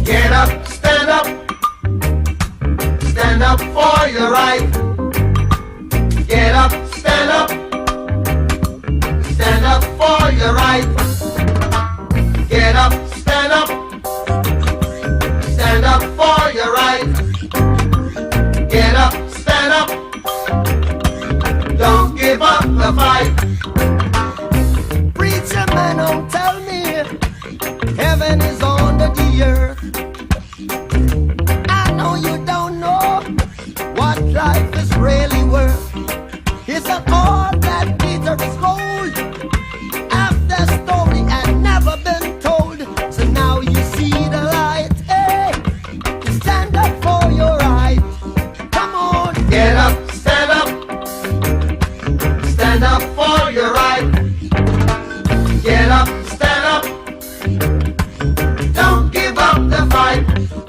Get up, stand up. Stand up for your right. Get up, stand up. Stand up for your right. Get up, stand up. Stand up for your right. Get up, stand up. Don't give up the fight. Preacher man, don't tell me heaven is under the earth. I know you don't know what life is really worth. It's not all that glitters is gold. Half the story had never been told. So now you see the light. Hey, stand up for your right. Come on. Get up, stand up. Stand up for your right.